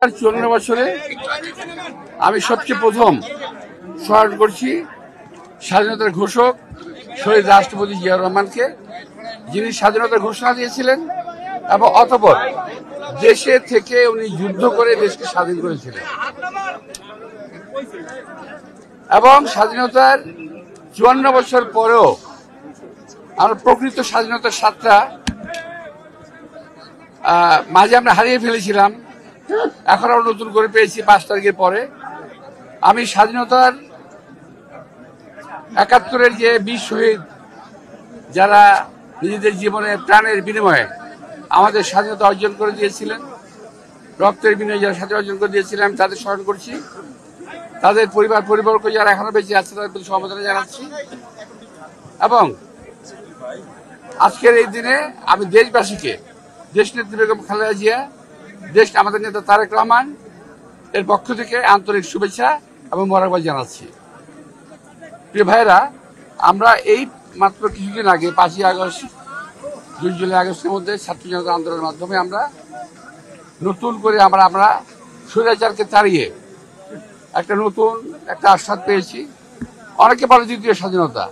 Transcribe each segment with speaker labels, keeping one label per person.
Speaker 1: 54 বছরে আমি সবচেয়ে প্রথম স্মরণ করছি স্বাধীনতার ঘোষক শহীদ রাষ্ট্রপতি জিয়াউর রহমানকে, যিনি স্বাধীনতার ঘোষণা দিয়েছিলেন এবং অতঃপর দেশে থেকে উনি যুদ্ধ করে দেশকে স্বাধীন করেছিলেন এবং স্বাধীনতার 54 বছর পরেও আমরা প্রকৃত স্বাধীনতার স্বাদটা মাঝে আমরা হারিয়ে ফেলেছিলাম। এখন আমরা নতুন করে পেয়েছি 5 তারিখের পরে। আমি স্বাধীনতার 71-এর যে 20 শহীদ যারা নিজেদের জীবনে প্রাণের বিনিময়ে আমাদের স্বাধীনতা অর্জন করে দিয়েছিলেন, রক্তের বিনিময়ে যারা স্বাধীনতা অর্জন করে দিয়েছিলেন, আমি তাদের স্মরণ করছি। তাদের পরিবারকে যারা এখনো বেঁচে আছে তাদের প্রতি সমবেদনা জানাচ্ছি। এবং আজকের এই দিনে আমি দেশবাসীকে, দেশনেত্রী বেগম খালেদা জিয়া, আমাদের নেতা তারেক রহমান এর পক্ষ থেকে আন্তরিক শুভেচ্ছা এবং মোবারকবাদ জানাচ্ছি। প্রিয় ভাইরা, আমরা এই মাত্র কিছুদিন আগে 5ই আগস্ট, 2 জুলাই আগস্টের মধ্যে ছাত্র জনতা আন্দোলনের মাধ্যমে আমরা নতুন করে আমরা স্বৈরাচারকে তাড়িয়ে নতুন একটা আস্বাদ পেয়েছি। অনেকে বলে দ্বিতীয় স্বাধীনতা।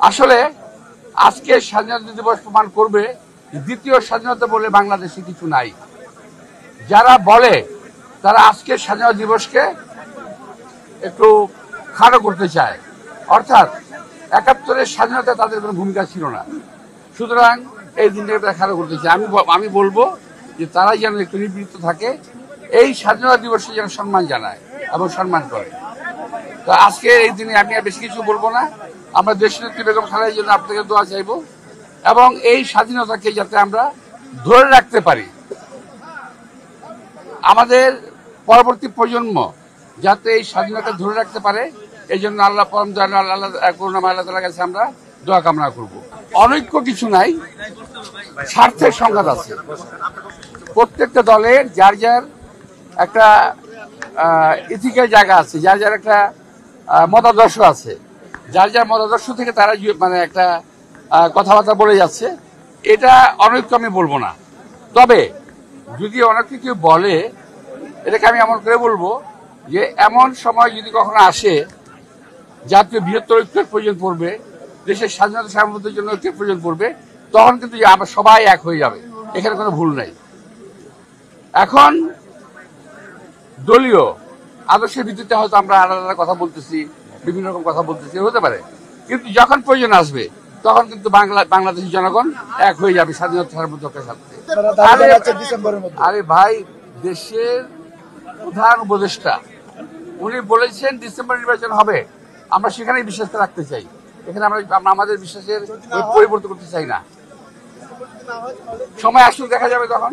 Speaker 1: আসলে আজকে স্বাধীনতা দিবস প্রমাণ করবে দ্বিতীয় স্বাধীনতা বলে বাংলাদেশে কিছু নাই। যারা বলে তারা আজকের স্বাধীনতা দিবসকে একটু খাটো করতে চায়, অর্থাৎ 71-এর স্বাধীনতা তাদের কোনো ভূমিকা ছিল না, সুতরাং এই দিনটাকে তারা খাটো করতে চায়। আমি বলবো যে তারা যেন একটু নিবৃত্ত থাকে, এই স্বাধীনতা দিবসে যেন সম্মান জানায় এবং সম্মান করে। তো আজকে এই দিনে আমি আর বেশি কিছু বলবো না। আমরা দেশনেত্রী বেগম খালেদার জন্য আপনাদের দোয়া চাইবো এবং এই স্বাধীনতাকে যাতে আমরা ধরে রাখতে পারি, আমাদের পরবর্তী প্রজন্ম যাতে এই স্বাধীনতা ধরে রাখতে পারে, এই জন্য আল্লাহ পরম দয়ালু আল্লাহ করুণাময় আল্লাহ তাআলার কাছে আমরা দোয়া কামনা করব। অনৈক্য কিছু নাই, স্বার্থের সংঘাত আছে। প্রত্যেকটা দলের যার যার একটা ইথিক্যাল জায়গা আছে, যার যার একটা মতাদর্শ আছে, যার যার মতাদর্শ থেকে তারা একটা কথাবার্তা বলে যাচ্ছে। এটা অনৈক্য আমি বলবো না। তবে যদি অনেক কিছু বলে, এটাকে আমি এমন করে বলবো যে এমন সময় যদি কখনো আসে জাতীয় বৃহত্তর ঐক্যের প্রয়োজন পড়বে, দেশের স্বাধীনতা সার্বভৌমত্বের জন্য ঐক্যের প্রয়োজন পড়বে, তখন কিন্তু আমরা সবাই এক হয়ে যাবে, এখানে কোনো ভুল নাই। এখন দলীয় আদর্শের ভিত্তিতে হয়তো আমরা আলাদা আলাদা কথা বলতেছি, বিভিন্ন রকম কথা বলতেছি, হতে পারে, কিন্তু যখন প্রয়োজন আসবে তখন কিন্তু বাংলাদেশের জনগণ এক হয়ে যাবে স্বাধীনতা সার্বভৌমত্বের সাথে। আরে ভাই, দেশের প্রধান উপদেষ্টা উনি বলেছেন ডিসেম্বর নির্বাচন হবে, আমরা সেখানেই বিশ্বাস রাখতে চাই। এখানে আমরা আমাদের বিশ্বাসের পরিবর্তন করতে চাই না। সময় আসলে দেখা যাবে তখন।